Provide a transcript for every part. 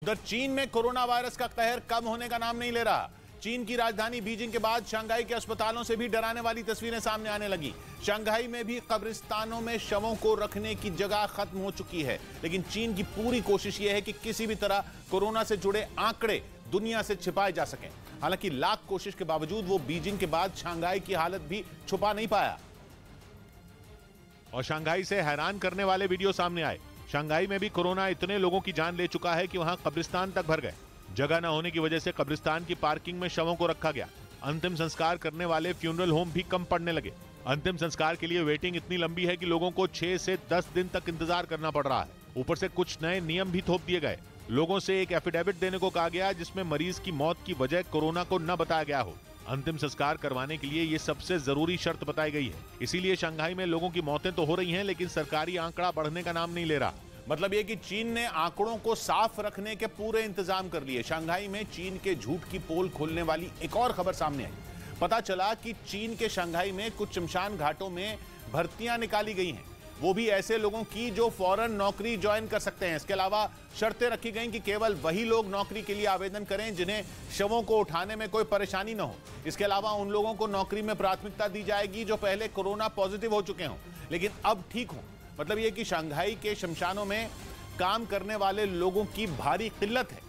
उधर चीन में कोरोना वायरस का कहर कम होने का नाम नहीं ले रहा। चीन की राजधानी बीजिंग के बाद शंघाई के अस्पतालों से भी डराने वाली तस्वीरें सामने आने लगी। शंघाई में भी कब्रिस्तानों में शवों को रखने की जगह खत्म हो चुकी है, लेकिन चीन की पूरी कोशिश यह है कि किसी भी तरह कोरोना से जुड़े आंकड़े दुनिया से छिपाए जा सकें। हालांकि लाख कोशिश के बावजूद वो बीजिंग के बाद शंघाई की हालत भी छुपा नहीं पाया और शंघाई से हैरान करने वाले वीडियो सामने आए। शंघाई में भी कोरोना इतने लोगों की जान ले चुका है कि वहां कब्रिस्तान तक भर गए। जगह न होने की वजह से कब्रिस्तान की पार्किंग में शवों को रखा गया। अंतिम संस्कार करने वाले फ्यूनरल होम भी कम पड़ने लगे। अंतिम संस्कार के लिए वेटिंग इतनी लंबी है कि लोगों को 6 से 10 दिन तक इंतजार करना पड़ रहा है। ऊपर से कुछ नए नियम भी थोप दिए गए। लोगों से एक एफिडेविट देने को कहा गया जिसमें मरीज की मौत की वजह कोरोना को न बताया गया हो। अंतिम संस्कार करवाने के लिए ये सबसे जरूरी शर्त बताई गई है। इसीलिए शंघाई में लोगों की मौतें तो हो रही हैं, लेकिन सरकारी आंकड़ा बढ़ने का नाम नहीं ले रहा। मतलब ये कि चीन ने आंकड़ों को साफ रखने के पूरे इंतजाम कर लिए। शंघाई में चीन के झूठ की पोल खोलने वाली एक और खबर सामने आई। पता चला कि चीन के शंघाई में कुछ शमशान घाटों में भर्तियां निकाली गई हैं, वो भी ऐसे लोगों की जो फौरन नौकरी ज्वाइन कर सकते हैं। इसके अलावा शर्तें रखी गई कि केवल वही लोग नौकरी के लिए आवेदन करें जिन्हें शवों को उठाने में कोई परेशानी न हो। इसके अलावा उन लोगों को नौकरी में प्राथमिकता दी जाएगी जो पहले कोरोना पॉजिटिव हो चुके हों लेकिन अब ठीक हों। मतलब यह कि शंघाई के शमशानों में काम करने वाले लोगों की भारी किल्लत है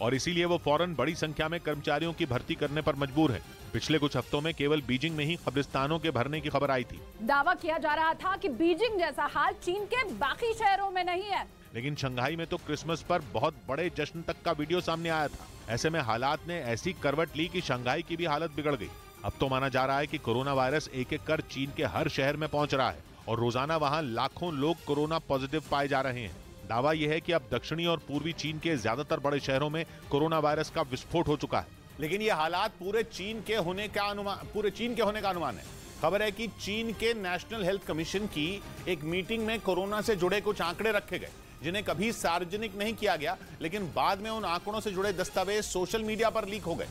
और इसीलिए वो फौरन बड़ी संख्या में कर्मचारियों की भर्ती करने पर मजबूर है। पिछले कुछ हफ्तों में केवल बीजिंग में ही कब्रिस्तानों के भरने की खबर आई थी। दावा किया जा रहा था कि बीजिंग जैसा हाल चीन के बाकी शहरों में नहीं है, लेकिन शंघाई में तो क्रिसमस पर बहुत बड़े जश्न तक का वीडियो सामने आया था। ऐसे में हालात ने ऐसी करवट ली कि शंघाई की भी हालत बिगड़ गई। अब तो माना जा रहा है कि कोरोना वायरस एक एक कर चीन के हर शहर में पहुंच रहा है और रोजाना वहां लाखों लोग कोरोना पॉजिटिव पाए जा रहे हैं। दावा यह है कि अब दक्षिणी और पूर्वी चीन के ज्यादातर बड़े शहरों में कोरोना वायरस का विस्फोट हो चुका है, लेकिन यह हालात पूरे चीन के होने का अनुमान है। खबर है कि चीन के नेशनल हेल्थ कमीशन की एक मीटिंग में कोरोना से जुड़े कुछ आंकड़े रखे गए जिन्हें कभी सार्वजनिक नहीं किया गया, लेकिन बाद में उन आंकड़ों से जुड़े दस्तावेज सोशल मीडिया पर लीक हो गए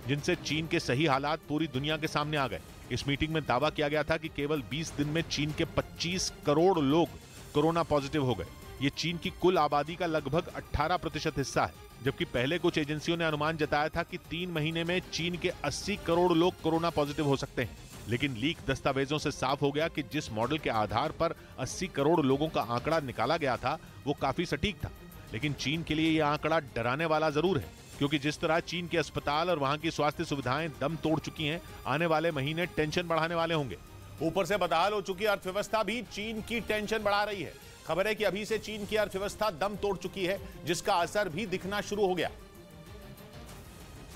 जिनसे चीन के सही हालात पूरी दुनिया के सामने आ गए। इस मीटिंग में दावा किया गया था कि केवल 20 दिन में चीन के 25 करोड़ लोग कोरोना पॉजिटिव हो गए। ये चीन की कुल आबादी का लगभग 18% हिस्सा है, जबकि पहले कुछ एजेंसियों ने अनुमान जताया था कि 3 महीने में चीन के 80 करोड़ लोग कोरोना पॉजिटिव हो सकते हैं। लेकिन लीक दस्तावेजों से साफ हो गया कि जिस मॉडल के आधार पर 80 करोड़ लोगों का आंकड़ा निकाला गया था वो काफी सटीक था। लेकिन चीन के लिए यह आंकड़ा डराने वाला जरूर है, क्योंकि जिस तरह चीन के अस्पताल और वहां की स्वास्थ्य सुविधाएं दम तोड़ चुकी हैं, आने वाले महीने टेंशन बढ़ाने वाले होंगे। ऊपर से बदहाल हो चुकी अर्थव्यवस्था भी चीन की टेंशन बढ़ा रही है। खबर है कि अभी से चीन की अर्थव्यवस्था दम तोड़ चुकी है, जिसका असर भी दिखना शुरू हो गया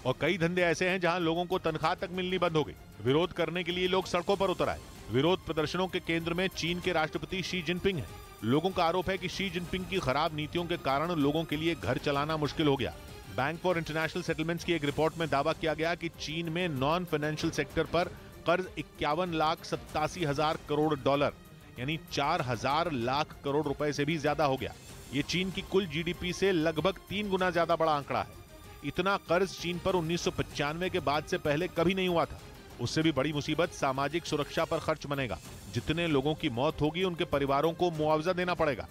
और कई धंधे ऐसे हैं जहां लोगों को तनख्वाह तक मिलनी बंद हो गई। विरोध करने के लिए लोग सड़कों पर उतर आए। विरोध प्रदर्शनों के केंद्र में चीन के राष्ट्रपति शी जिनपिंग है। लोगों का आरोप है कि शी जिनपिंग की खराब नीतियों के कारण लोगों के लिए घर चलाना मुश्किल हो गया। बैंक फॉर इंटरनेशनल सेटलमेंट्स की एक रिपोर्ट में दावा किया गया कि चीन में नॉन फाइनेंशियल सेक्टर पर कर्ज 51,87,000 करोड़ डॉलर यानी 4,000 लाख करोड़ रुपए से भी ज्यादा हो गया। ये चीन की कुल जीडीपी से लगभग 3 गुना ज्यादा बड़ा आंकड़ा है। इतना कर्ज चीन पर 1995 के बाद से पहले कभी नहीं हुआ था। उससे भी बड़ी मुसीबत सामाजिक सुरक्षा पर खर्च बनेगा। जितने लोगों की मौत होगी उनके परिवारों को मुआवजा देना पड़ेगा।